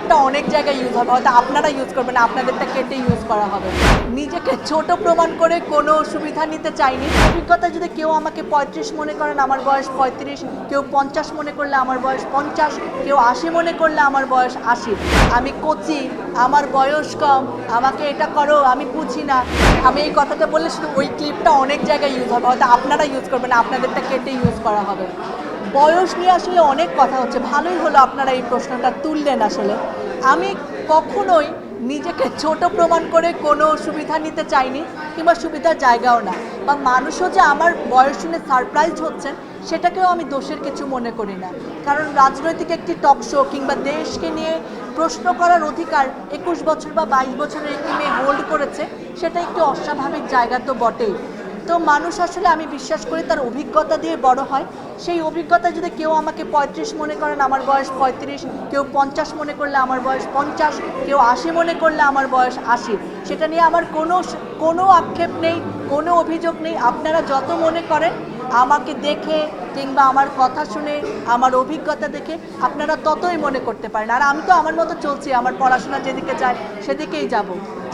ক্লিপটা অনেক জায়গায় ইউজ হবে, হয়তো আপনারা ইউজ করবেন, আপনাদেরটা কেটে ইউজ করা হবে। নিজেকে ছোট প্রমাণ করে কোনো সুবিধা নিতে চাইনি। অভিজ্ঞতা যদি কেউ আমাকে 35 মনে করেন, আমার বয়স 35, কেউ 50 মনে করলে আমার বয়স 50, কেউ 80 মনে করলে আমার বয়স 80। আমি কচি, আমার বয়স কম, আমাকে এটা করো, আমি বুঝি না। আমি এই কথাটা বললে শুধু ওই ক্লিপটা অনেক জায়গায় ইউজ হবে, হয়তো আপনারা ইউজ করবেন, আপনাদেরটা কেটে ইউজ করা হবে। বয়স নিয়ে আসলে অনেক কথা হচ্ছে, ভালোই হলো আপনারা এই প্রশ্নটা তুললেন। আসলে আমি কখনোই নিজেকে ছোট প্রমাণ করে কোনো সুবিধা নিতে চাইনি, কিংবা সুবিধার জায়গাও না। বা মানুষও যে আমার বয়স শুনে সারপ্রাইজ হচ্ছেন, সেটাকেও আমি দোষের কিছু মনে করি না। কারণ রাজনৈতিক একটি টক শো কিংবা দেশকে নিয়ে প্রশ্ন করার অধিকার 21 বছর বা 22 বছরের একটি মেয়ে হোল্ড করেছে, সেটা একটি অস্বাভাবিক জায়গা তো বটেই। তো মানুষ আসলে আমি বিশ্বাস করি তার অভিজ্ঞতা দিয়ে বড় হয়। সেই অভিজ্ঞতা যদি কেউ আমাকে 35 মনে করেন, আমার বয়স 35, কেউ 50 মনে করলে আমার বয়স 50, কেউ 80 মনে করলে আমার বয়স 80, সেটা নিয়ে আমার কোনো আক্ষেপ নেই, কোনো অভিযোগ নেই। আপনারা যত মনে করেন, আমাকে দেখে কিংবা আমার কথা শুনে, আমার অভিজ্ঞতা দেখে আপনারা ততই মনে করতে পারেন। আর আমি তো আমার মতো চলছি, আমার পড়াশোনা যেদিকে যায় সেদিকেই যাব।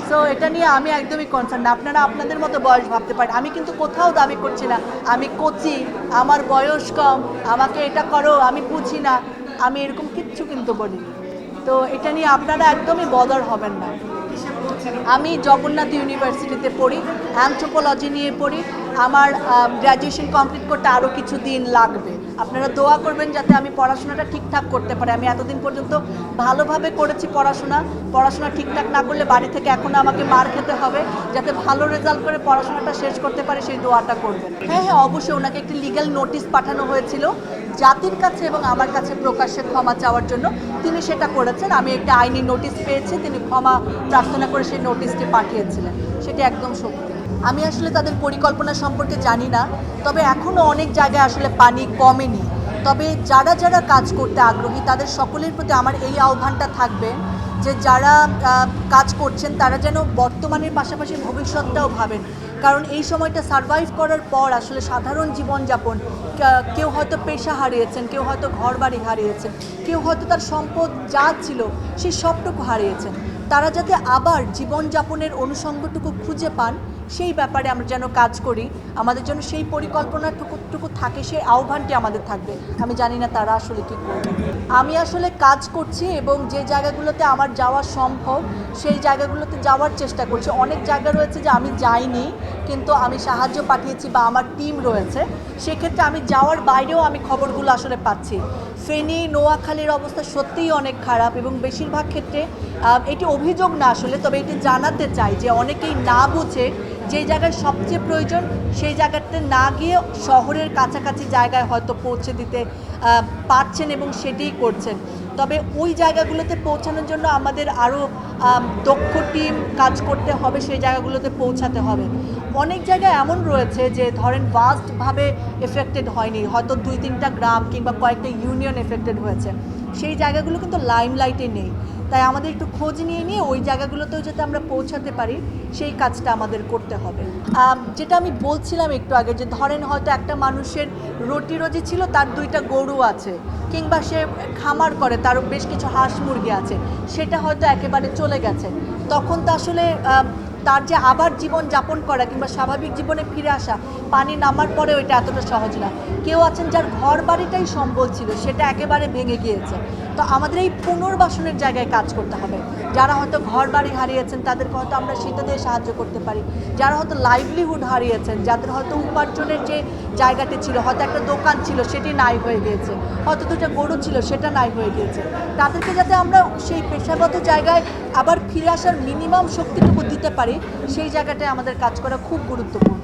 সো এটা নিয়ে আমি একদমই কনসার্ন না। আপনারা আপনাদের মতো বয়স ভাবতে পারেন, আমি কিন্তু কোথাও দাবি করছি না আমি কচি, আমার বয়স কম, আমাকে এটা করো, আমি বুঝি না। আমি এরকম কিচ্ছু কিন্তু বলিনি। তো এটা নিয়ে আপনারা একদমই বদর হবেন না। আমি জগন্নাথ ইউনিভার্সিটিতে পড়ি, অ্যানথ্রোপোলজি নিয়ে পড়ি। আমার গ্র্যাজুয়েশন কমপ্লিট করতে আরও কিছু দিন লাগবে। আপনারা দোয়া করবেন যাতে আমি পড়াশোনাটা ঠিকঠাক করতে পারি। আমি এতদিন পর্যন্ত ভালোভাবে করেছি পড়াশোনা ঠিকঠাক না করলে বাড়ি থেকে এখন আমাকে মার খেতে হবে। যাতে ভালো রেজাল্ট করে পড়াশোনাটা শেষ করতে পারি, সেই দোয়াটা করবেন। হ্যাঁ হ্যাঁ, অবশ্যই ওনাকে একটি লিগ্যাল নোটিশ পাঠানো হয়েছিল জাতির কাছে এবং আমার কাছে প্রকাশ্যে ক্ষমা চাওয়ার জন্য। তিনি সেটা করেছেন। আমি একটা আইনি নোটিশ পেয়েছি, তিনি ক্ষমা প্রার্থনা করে সেই নোটিশটি পাঠিয়েছিলেন। সেটি একদম সত্যি। আমি আসলে তাদের পরিকল্পনা সম্পর্কে জানি না, তবে এখনও অনেক জায়গায় আসলে পানি কমেনি। তবে যারা যারা কাজ করতে আগ্রহী, তাদের সকলের প্রতি আমার এই আহ্বানটা থাকবে যে যারা কাজ করছেন তারা যেন বর্তমানের পাশাপাশি ভবিষ্যৎটাও ভাবেন। কারণ এই সময়টা সারভাইভ করার পর আসলে সাধারণ জীবনযাপন, কেউ হয়তো পেশা হারিয়েছেন, কেউ হয়তো ঘরবাড়ি হারিয়েছেন, কেউ হয়তো তার সম্পদ যা ছিল সেই সবটুকু হারিয়েছেন। তারা যাতে আবার জীবনযাপনের অনুষঙ্গটুকু খুঁজে পান, সেই ব্যাপারে আমরা যেন কাজ করি। আমাদের জন্য সেই পরিকল্পনাটুকু থাকে, সেই আহ্বানটি আমাদের থাকবে। আমি জানি না তারা আসলে কী করবে। আমি আসলে কাজ করছি এবং যে জায়গাগুলোতে আমার যাওয়া সম্ভব সেই জায়গাগুলোতে যাওয়ার চেষ্টা করছি। অনেক জায়গা রয়েছে যে আমি যাইনি, কিন্তু আমি সাহায্য পাঠিয়েছি বা আমার টিম রয়েছে। সেক্ষেত্রে আমি যাওয়ার বাইরেও আমি খবরগুলো আসলে পাচ্ছি। ফেনী, নোয়াখালীর অবস্থা সত্যিই অনেক খারাপ এবং বেশিরভাগ ক্ষেত্রে এটি অভিযোগ না আসলে, তবে এটি জানাতে চাই যে অনেকেই না বুঝে যে জায়গায় সবচেয়ে প্রয়োজন সেই জায়গাতে না গিয়ে শহরের কাছাকাছি জায়গায় হয়তো পৌঁছে দিতে পারছেন এবং সেটিই করছেন। তবে ওই জায়গাগুলোতে পৌঁছানোর জন্য আমাদের আরও দক্ষ টিম কাজ করতে হবে, সেই জায়গাগুলোতে পৌঁছাতে হবে। অনেক জায়গায় এমন রয়েছে যে ধরেন ভাস্টভাবে এফেক্টেড হয়নি, হয়তো 2-3টা গ্রাম কিংবা কয়েকটা ইউনিয়ন এফেক্টেড হয়েছে। সেই জায়গাগুলো কিন্তু লাইমলাইটে নেই। তাই আমাদের একটু খোঁজ নিয়ে ওই জায়গাগুলোতেও যাতে আমরা পৌঁছাতে পারি, সেই কাজটা আমাদের করতে হবে। যেটা আমি বলছিলাম একটু আগে, যে ধরেন হয়তো একটা মানুষের রুটি রোজি ছিল, তার 2টা গরু আছে, কিংবা সে খামার করে, তার বেশ কিছু হাঁস মুরগি আছে, সেটা হয়তো একেবারে চলে গেছে। তখন তো আসলে তার যে আবার জীবন যাপন করা কিংবা স্বাভাবিক জীবনে ফিরে আসা, পানি নামার পরে ওইটা এতটা সহজ না। কেউ আছেন যার ঘর বাড়িটাই সম্বল ছিল, সেটা একেবারে ভেঙে গিয়েছে। তো আমাদের এই পুনর্বাসনের জায়গায় কাজ করতে হবে। যারা হয়তো ঘর বাড়ি হারিয়েছেন তাদেরকে হয়তো আমরা সেটা দিয়ে সাহায্য করতে পারি। যারা হয়তো লাইভলিহুড হারিয়েছেন, যাদের হয়তো উপার্জনের যে জায়গাটি ছিল, হয়তো একটা দোকান ছিল সেটি নাই হয়ে গিয়েছে, হয়তো 2টা গরু ছিল সেটা নাই হয়ে গিয়েছে, তাদেরকে যাতে আমরা সেই পেশাগত জায়গায় আবার ফিরে আসার মিনিমাম শক্তিটুকু দিতে পারি, সেই জায়গাটায় আমাদের কাজ করা খুব গুরুত্বপূর্ণ।